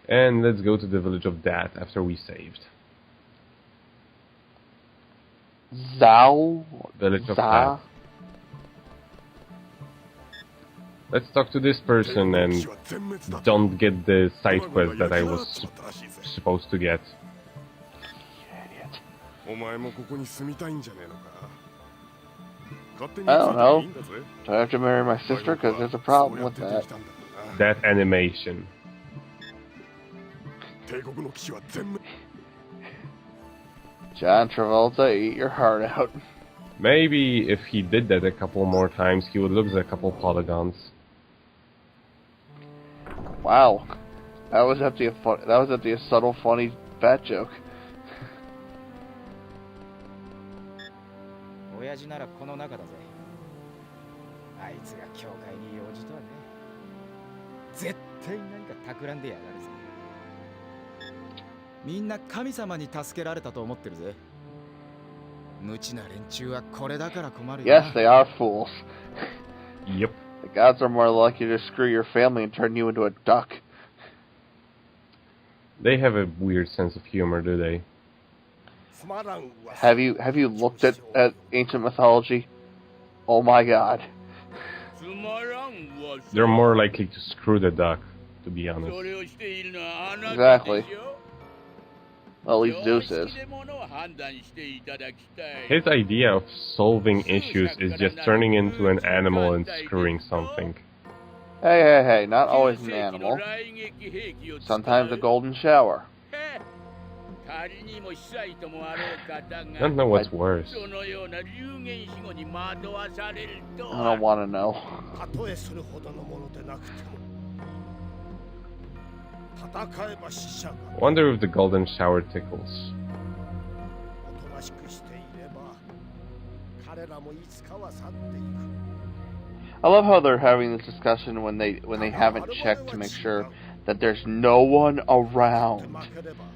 And let's go to the village of Dat after we saved. Village of Dat. Let's talk to this person and don't get the side quest that I was supposed to get. I don't know. Do I have to marry my sister? Because there's a problem with that. That animation. John Travolta, eat your heart out. Maybe if he did that a couple more times, he would lose a couple polygons. Wow, that was at the subtle, funny fat joke. Yes, they are fools. Yep. The gods are more likely to screw your family and turn you into a duck. They have a weird sense of humor, do they? Have you looked at ancient mythology? Oh my god. They're more likely to screw the duck, to be honest. Exactly. Well, at least Zeus is. His idea of solving issues is just turning into an animal and screwing something. Hey, not always an animal. Sometimes a golden shower. I don't know what's worse. I don't want to know. Wonder if the golden shower tickles. I love how they're having this discussion when they haven't checked to make sure that there's no one around.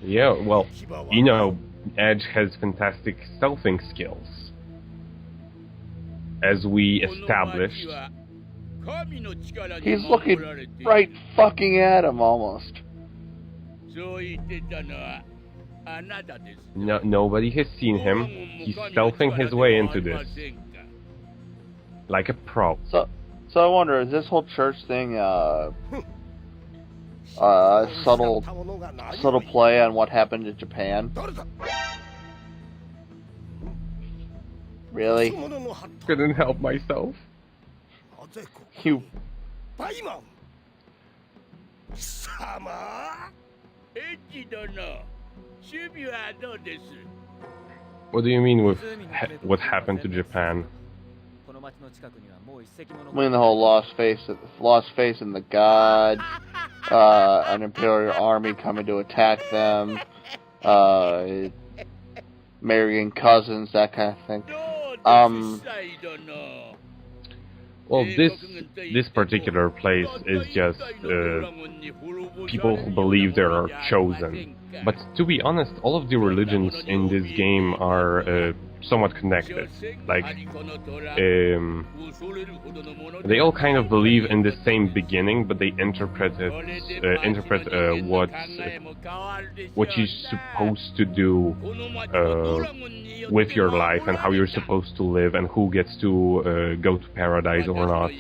Yeah, well, you know, Edge has fantastic stealthing skills. As we established. He's looking right fucking at him almost. No, nobody has seen him. He's stealthing his way into this. Like a pro. So I wonder, is this whole church thing subtle play on what happened in Japan? Really? Couldn't help myself. You... What do you mean with what happened to Japan? I mean the whole lost faith in the god, an imperial army coming to attack them, marrying cousins, that kind of thing. Well, this particular place is just people who believe they are chosen. But to be honest, all of the religions in this game are somewhat connected. Like, they all kind of believe in the same beginning, but they interpret what you're supposed to do with your life and how you're supposed to live and who gets to go to paradise or not.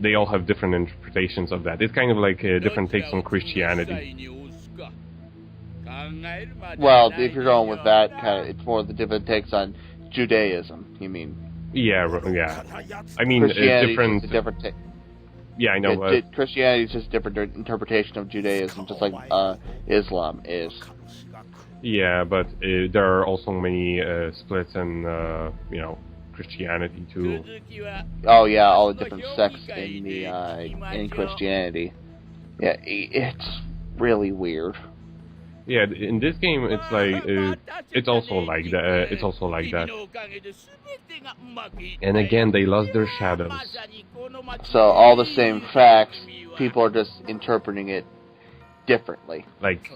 They all have different interpretations of that. It's kind of like different takes on Christianity. Well, if you're going with that kind of, it's more the different takes on Judaism. You mean? Yeah. I mean, different. Yeah, I know. Christianity is just a different interpretation of Judaism, just like Islam is. Yeah, but there are also many splits in, Christianity too. Oh yeah, all the different sects in the in Christianity. Yeah, it's really weird. Yeah, in this game, it's like it's also like that. And again, they lost their shadows. So all the same facts, people are just interpreting it differently. Like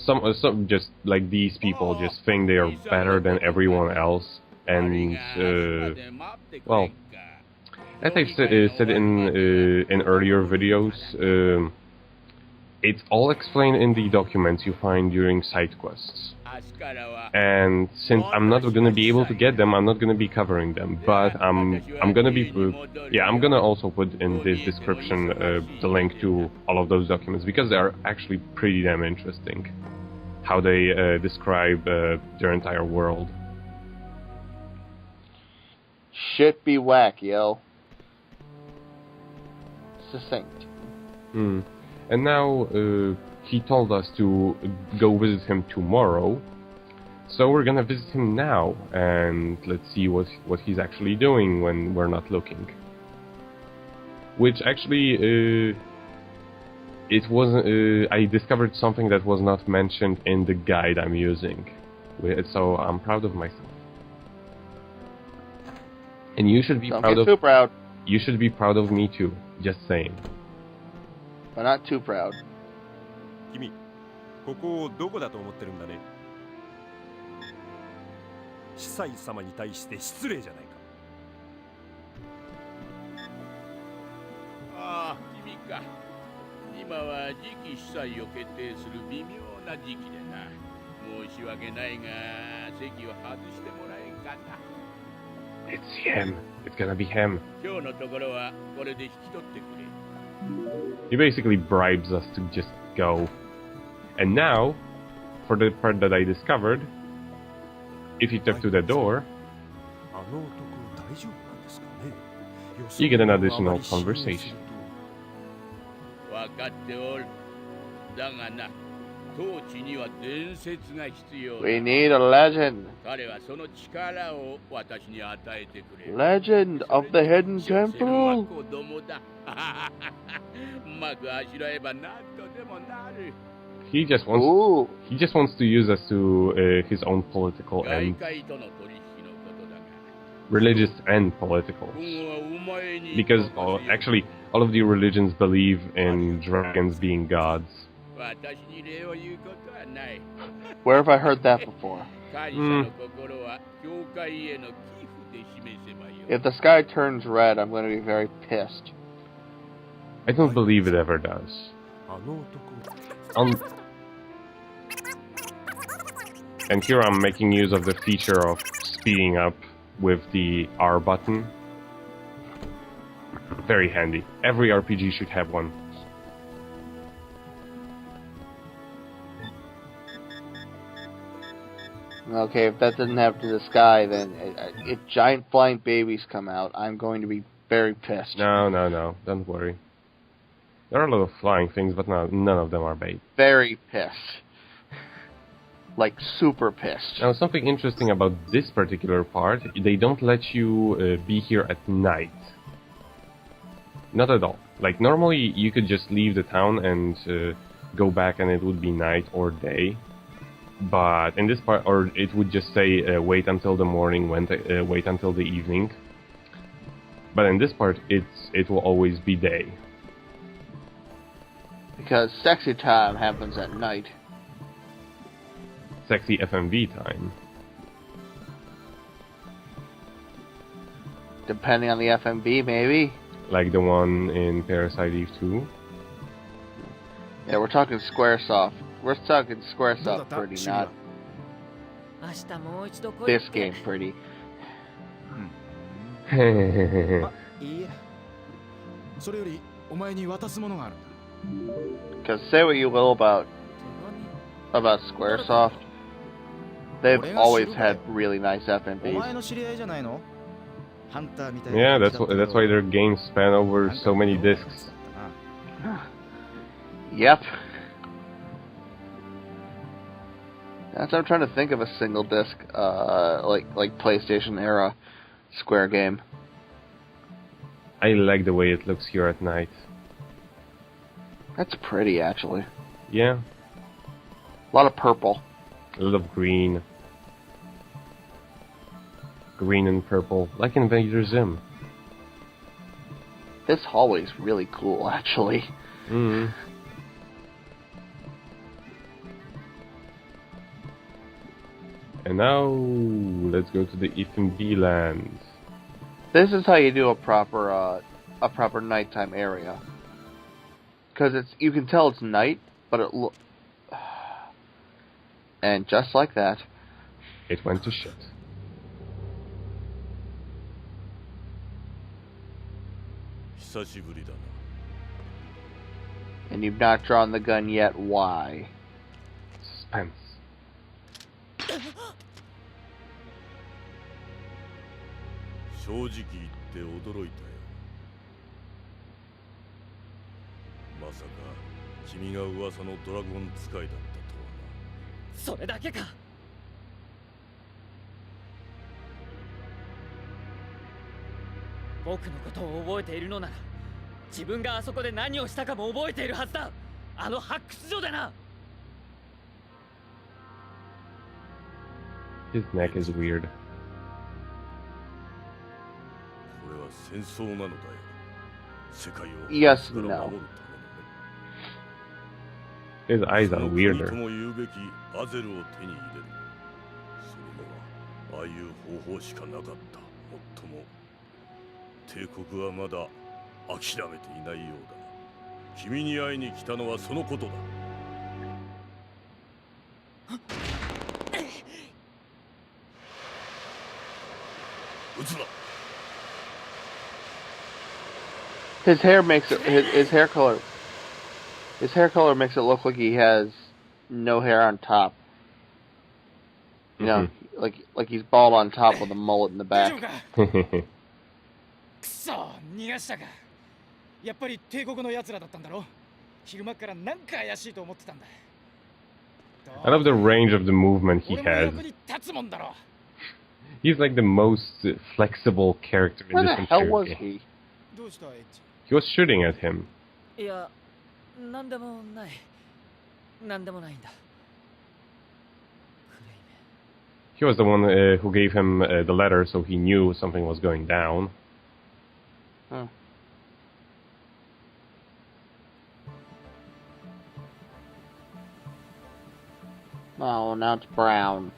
some just like these people just think they are better than everyone else, and well, as I've said in earlier videos. It's all explained in the documents you find during side quests. And since I'm not going to be able to get them, I'm not going to be covering them. But I'm going to be I'm going to also put in this description the link to all of those documents because they are actually pretty damn interesting. How they describe their entire world. Shit be whack, yo. Succinct. And now he told us to go visit him tomorrow. So we're gonna visit him now, and let's see what he's actually doing when we're not looking. Which actually, it wasn't. I discovered something that was not mentioned in the guide I'm using, so I'm proud of myself. And you should be too proud. You should be proud of me too. Just saying. But not too proud. 君、ここをどこだと思ってるんだね。司祭様に対して失礼じゃないか。ああ、君か。今は次期司祭を決定する微妙な時期でな。申し訳ないが、席を外してもらえんかな。It's him. It's gonna be him. 今日のところはこれで引き取ってくれ。He basically bribes us to just go. And now, for the part that I discovered, if you talk to the door, you get an additional conversation. 分かっておる。だがな、統治には伝説が必要。We need a legend. 彼はその力を私に与えてくれ。Legend of the Hidden Temple. 子供だ。うまくあしらえば何とでもなる。He just wants to use us to his own political ends. Religious and political. Because actually, all of the religions believe in dragons being gods. Where have I heard that before? If the sky turns red, I'm going to be very pissed. I don't believe it ever does. And here I'm making use of the feature of speeding up with the R button. Very handy. Every RPG should have one. Okay, if that doesn't happen to the sky, then if giant flying babies come out, I'm going to be very pissed. No, don't worry. There are a lot of flying things, but none of them are bait. Very pissed. Like, super pissed. Now, something interesting about this particular part, they don't let you be here at night. Not at all. Like, normally you could just leave the town and go back and it would be night or day. But in this part, or it would just say, wait until the morning, wait until the evening. But in this part, it will always be day. Because sexy time happens at night. Sexy FMV time. Depending on the FMV, maybe. Like the one in Parasite Eve 2. Yeah, we're talking Squaresoft. We're talking Squaresoft pretty, not this game pretty. Because say what you will about Squaresoft, they've always had really nice FMVs. Yeah, that's why their games span over so many discs. Yep. I'm trying to think of a single disc, like PlayStation era Square game. I like the way it looks here at night. That's pretty, actually. Yeah. A lot of purple. A lot of green. Green and purple, like Invader Zim. This hallway's really cool, actually. Mm-hmm. And now, let's go to the FMV land. This is how you do a proper nighttime area. Because you can tell it's night but it and just like that, it went to shit. and you've not drawn the gun yet. Why? Suspense. 正直言って驚いたよ。まさか君が噂のドラゴン使いだったとはな。それだけか。僕のことを覚えているのなら、自分があそこで何をしたかも覚えているはずだ。あの発掘所でな。His neck is weird. これは戦争なのだよ。世界を Yes, 守るためのね。 His eyes are その国 weirder. とも言うべきアゼルを手に入れる。それにはああいう方法しかなかった。もっとも帝国はまだ諦めていないようだ。君に会いに来たのはそのことだ。撃つな。 His hair makes it. His hair color. His hair color makes it look like he has no hair on top. You know, like he's bald on top with a mullet in the back. くそ、逃がしたか。やっぱり帝国の奴らだったんだろ。昼間からなんか怪しいと思ってたんだ。I love the range of the movement he 俺も has. 役に立つもんだろ。 He's like the most flexible character in Where this the hell entire was game. he? どうしたエッジ？ He was shooting at him. いや、なんでもない。なんでもないんだ。 He was the one who gave him the letter, so he knew something was going down. Hmm. Oh, now it's brown.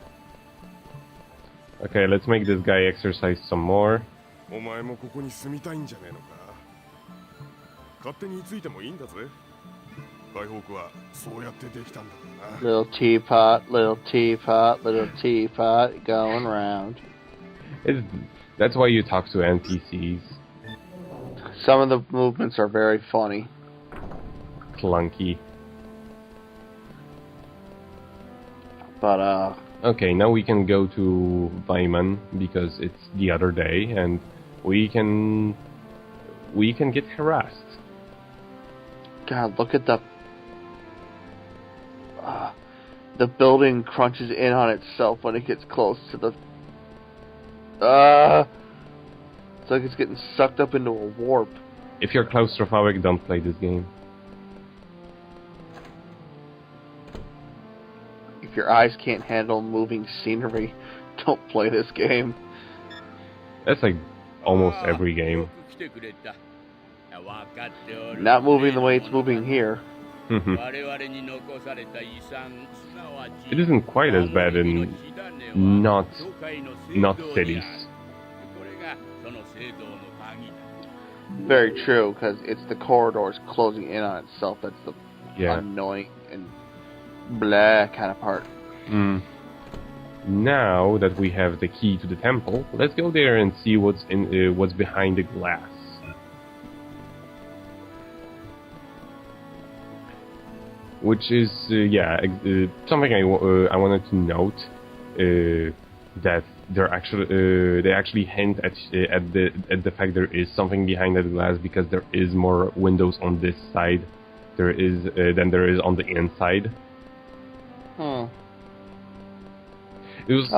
Okay, let's make this guy exercise some more. お前もここに住みたいんじゃねえのか。勝手についてもいいんだぜ。解放区はそうやってできたんだからな。Little teapot, little teapot, little teapot, going round. That's why you talk to NPCs. Some of the movements are very funny. Clunky. But, Okay, now we can go to Weiman because it's the other day, and we can get harassed. God, look at the building crunches in on itself when it gets close to the... it's like it's getting sucked up into a warp. If you're claustrophobic, don't play this game. If your eyes can't handle moving scenery, don't play this game. That's like almost every game. Not moving the way it's moving here. It isn't quite as bad in not cities. Very true, because it's the corridors closing in on itself that's the annoying and blah kind of part. Now that we have the key to the temple, let's go there and see what's behind the glass. Which is something I wanted to note, that they actually hint at the fact there is something behind that glass, because there is more windows on this side than there is on the inside. I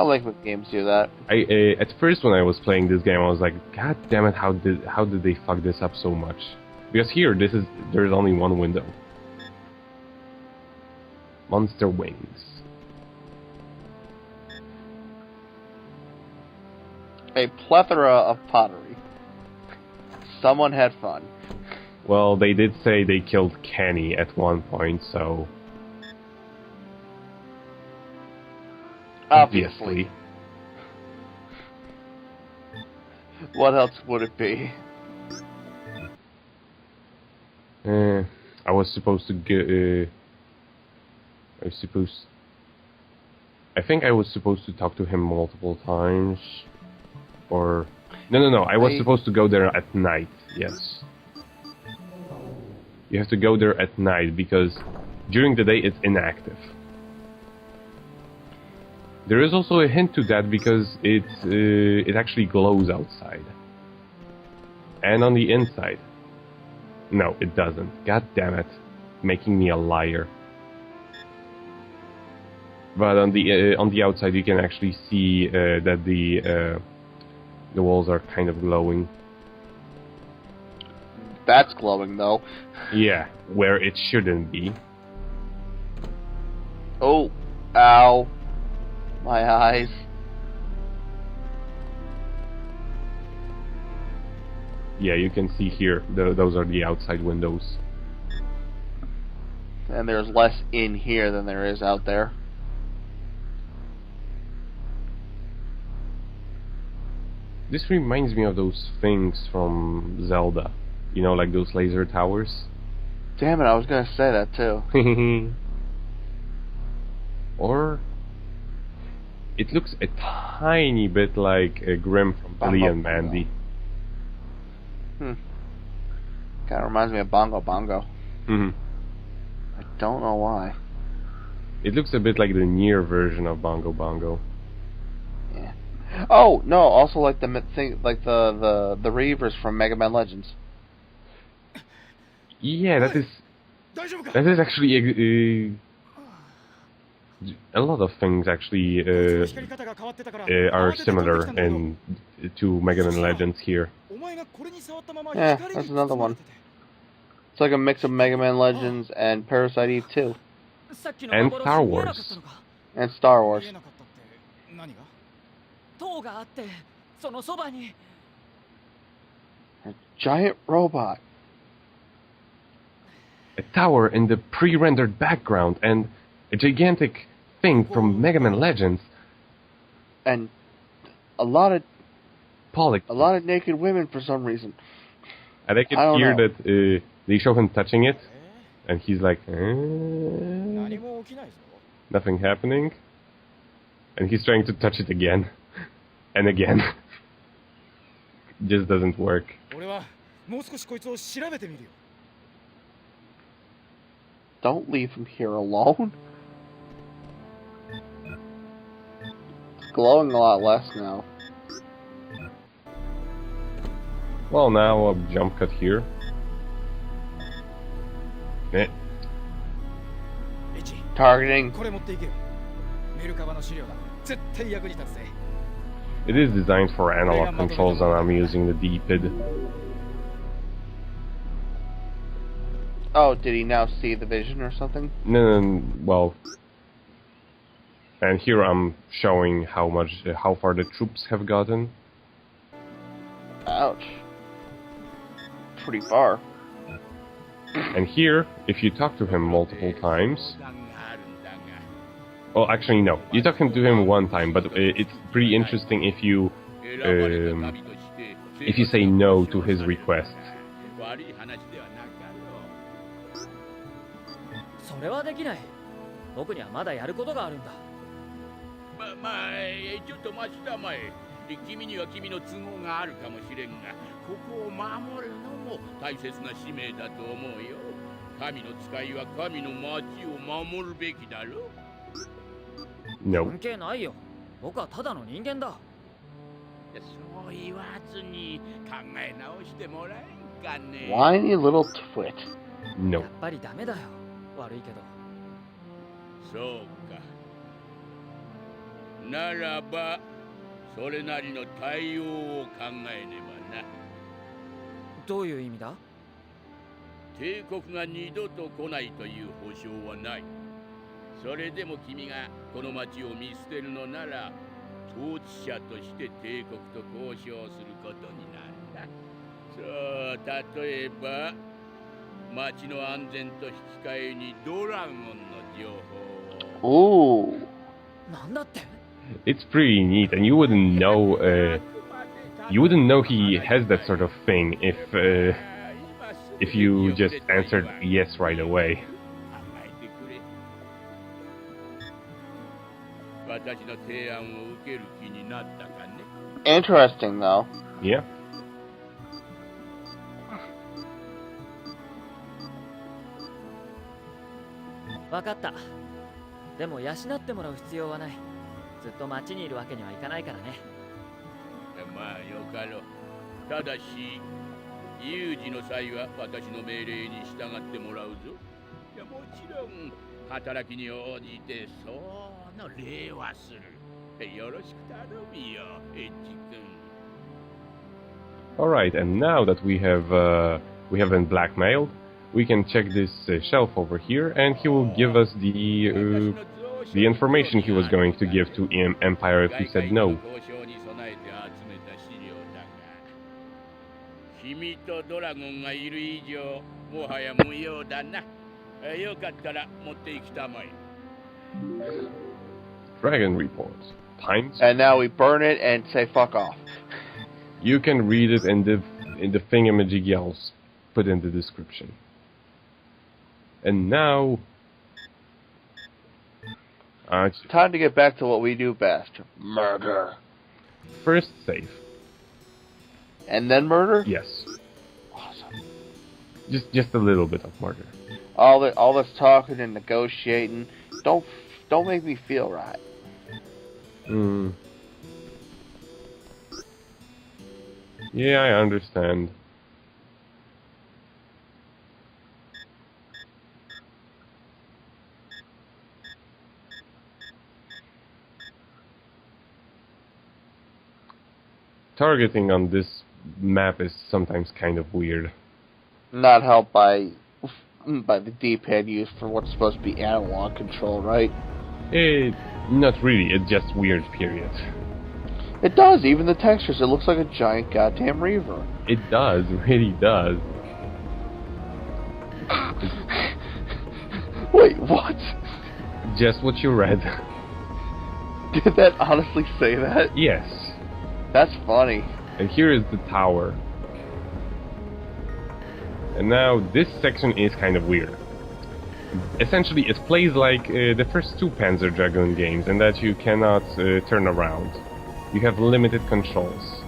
like when games do that. At first when I was playing this game, I was like, God damn it! How did they fuck this up so much? Because here, there's only one window. Monster wings. A plethora of pottery. Someone had fun. Well, they did say they killed Kenny at one point, so... Obviously. What else would it be? I was supposed to I think I was supposed to talk to him multiple times. Or... No. I was supposed to go there at night, yes. You have to go there at night, because during the day it's inactive. There is also a hint to that, because it actually glows outside. And on the inside. No, it doesn't. God damn it. Making me a liar. But on the outside you can actually see that the walls are kind of glowing. That's glowing, though. Yeah, where it shouldn't be. Oh, ow. My eyes. Yeah, you can see here, those are the outside windows. And there's less in here than there is out there. This reminds me of those things from Zelda. You know, like those laser towers. Damn it, I was gonna say that too. Or... it looks a tiny bit like Grim from Billy and Mandy. Kinda reminds me of Bongo Bongo. I don't know why. It looks a bit like the near version of Bongo Bongo. Yeah. Oh no! Also like the thing, like the Reavers from Mega Man Legends. Yeah, that is actually a lot of things actually are similar to Mega Man Legends here. Yeah, that's another one. It's like a mix of Mega Man Legends and Parasite Eve 2. And Star Wars. And Star Wars. A giant robot. A tower in the pre-rendered background and a gigantic thing from Mega Man Legends. And a lot of polygons. Naked women for some reason. And I can hear that they show him touching it, and he's like, nothing happening. And he's trying to touch it again. And again. Just doesn't work. Don't leave him here alone. It's glowing a lot less now. Well, now a jump cut here. Targeting. It is designed for analog controls, and I'm using the D-pad. Oh, did he now see the vision or something? No, well... And here I'm showing how far the troops have gotten. Ouch. Pretty far. And here, if you talk to him multiple times... Well, actually no. You talk to him one time, but it's pretty interesting if you say no to his request. No. Whiny little twit. No. Ooh. It's pretty neat, and you wouldn't know he has that sort of thing if you just answered yes right away. 私の提案を受ける気になったかね。 Interesting, though. Yeah. 分かった。でも養ってもらう必要はない。ずっと町にいるわけにはいかないからね。まあよかろう。ただし有事の際は私の命令に従ってもらうぞ。いやもちろん働きに応じてその礼はする。よろしく頼むよ、エッジ君。 Alright, and now that we have been blackmailed, we can check this shelf over here, and he will give us the information he was going to give to Empire if we said no. 君とドラゴンがいる以上、もはや無用だな。よかったら持って行きたまえ。 Dragon reports. Times. And now we burn it and say fuck off. You can read it in the thingamajig I'll put in the description. And now... Time to get back to what we do best. Murder. First save. And then murder? Yes. Awesome. Just a little bit of murder. All this talking and negotiating. Don't make me feel right. Hmm. Yeah, I understand. Targeting on this map is sometimes kind of weird. Not helped by the D-pad used for what's supposed to be analog control, right? Not really, it's just weird, period. It does, even the textures, it looks like a giant goddamn reaver. It does, really does. Wait, what? Just what you read. Did that honestly say that? Yes. That's funny. And here is the tower. And now this section is kind of weird. Essentially, it plays like the first two Panzer Dragoon games, in that you cannot turn around. You have limited controls.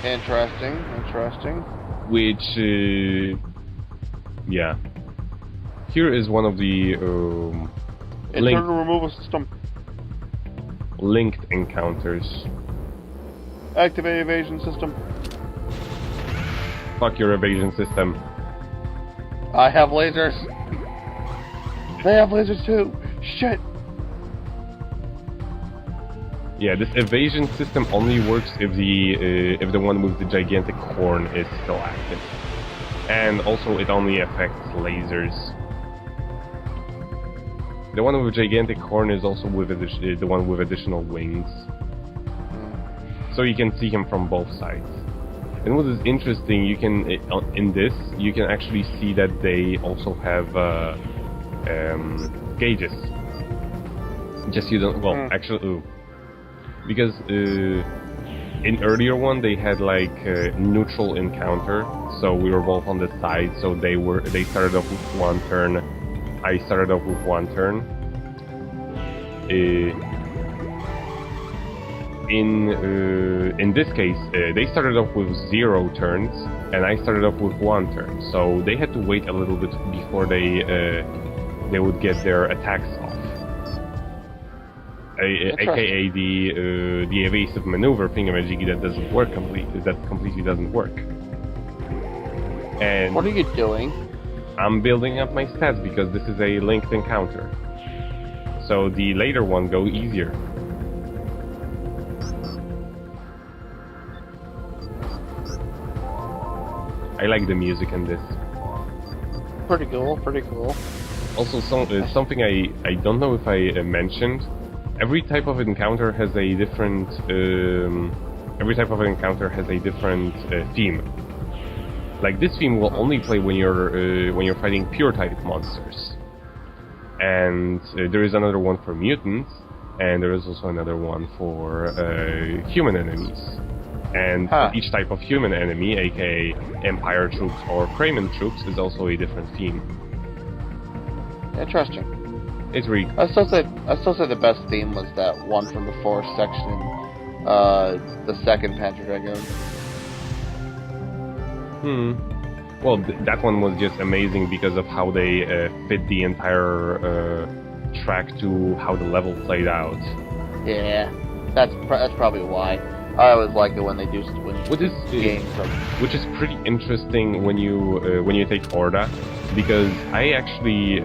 Interesting. Which, yeah. Here is one of the Internal removal system. linked encounters. Activate evasion system. Fuck your evasion system. I have lasers. They have lasers too. Shit. Yeah, this evasion system only works if the one with the gigantic horn is still active, and also it only affects lasers. The one with the gigantic horn is also with the one with additional wings, so you can see him from both sides. And what is interesting, you can in this you can actually see that they also have gauges. Just you don't. Well, actually, because in earlier one they had like neutral encounter, so we were both on the side. So they started off with one turn. I started off with one turn. In this case, they started off with 0 turns, and I started off with 1 turn. So they had to wait a little bit before they would get their attacks off. AKA the evasive maneuver thingamajiggy that doesn't work completely doesn't work. And What are you doing? I'm building up my stats because this is a linked encounter. So the later one go easier. I like the music in this. Pretty cool. Also, something I don't know if I mentioned. Every type of encounter has a different. Theme. Like this theme will only play when you're fighting pure type monsters. And there is another one for mutants, and there is also another one for human enemies. And for each type of human enemy, aka Empire troops or Kramen troops, is also a different theme. Interesting. It's really I still say the best theme was that one from the forest section, the second Panzer Dragoon. Well, that one was just amazing because of how they fit the entire track to how the level played out. Yeah, that's probably why. I always like it when they do games from. Which is pretty interesting when you take Orda, because I actually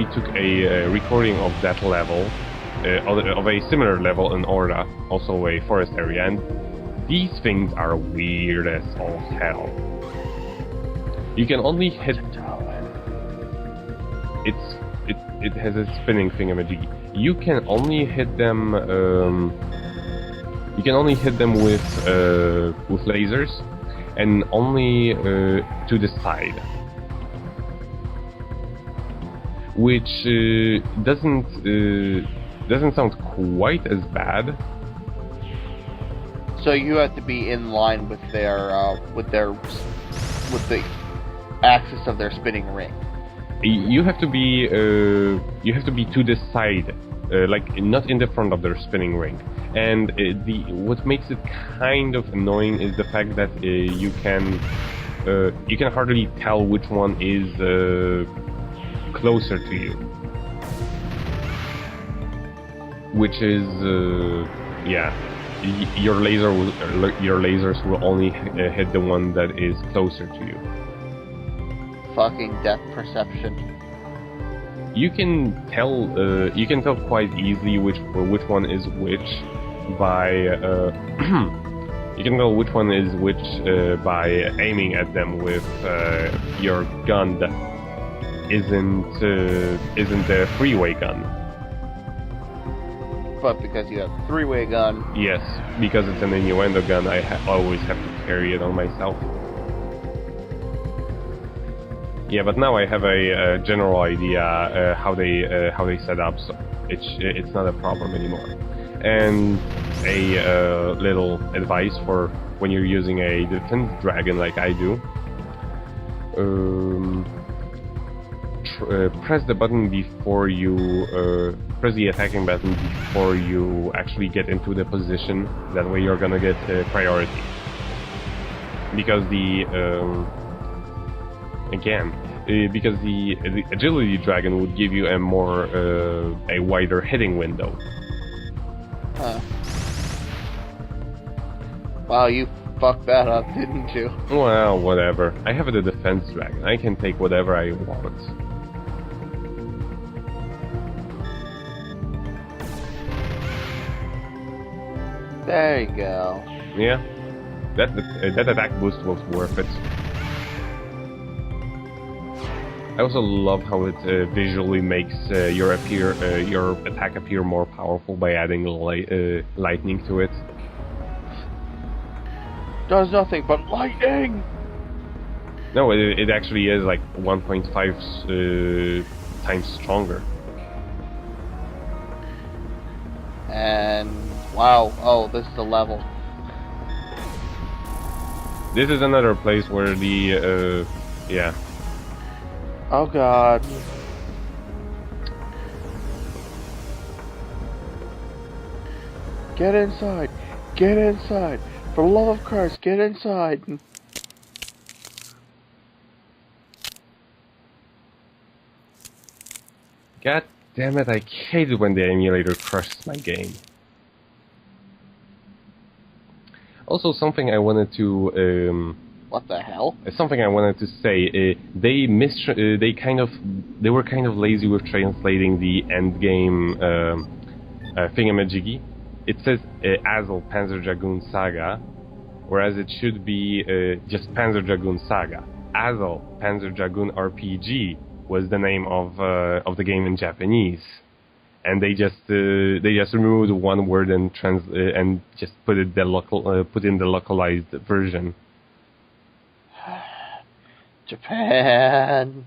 took a recording of that level, of a similar level in Orda, also a forest area, and these things are weird as all hell. You can only hit. It has a spinning thingamajiggy. You can only hit them. You can only hit them with lasers, and only to the side, which doesn't sound quite as bad. So you have to be in line with the axis of their spinning ring. You have to be to the side, like not in the front of their spinning ring. And what makes it kind of annoying is the fact that you can hardly tell which one is closer to you, which is your lasers will only hit the one that is closer to you. Fucking depth perception. You can tell quite easily which one is which by you can tell which one is which by aiming at them with your gun that isn't a three-way gun. But because you have a three-way gun. Yes, because it's an innuendo gun, I always have to carry it on myself. Yeah, but now I have a general idea how they set up, so it's not a problem anymore. And a little advice for when you're using a defense dragon like I do: press the button before you press the attacking button before you actually get into the position. That way you're gonna get priority. Because because the agility dragon would give you a wider hitting window. Huh. Wow, you fucked that up, didn't you? Well, whatever. I have the defense dragon. I can take whatever I want. There you go. Yeah, that attack boost was worth it. I also love how it visually makes your attack appear more powerful by adding lightning to it. Does nothing but lightning! No, it actually is like 1.5 times stronger. And wow, oh, this is the level. This is another place where the yeah. Oh god. Get inside! Get inside! For the love of Christ, get inside! God damn it, I hate it when the emulator crushes my game. Also, something I wanted to what the hell? something I wanted to say. They were kind of lazy with translating the end game thingamajiggy. It says Azel Panzer Dragoon Saga, whereas it should be just Panzer Dragoon Saga. Azel Panzer Dragoon RPG was the name of the game in Japanese, and they just removed one word and just put in the localized version. Japan.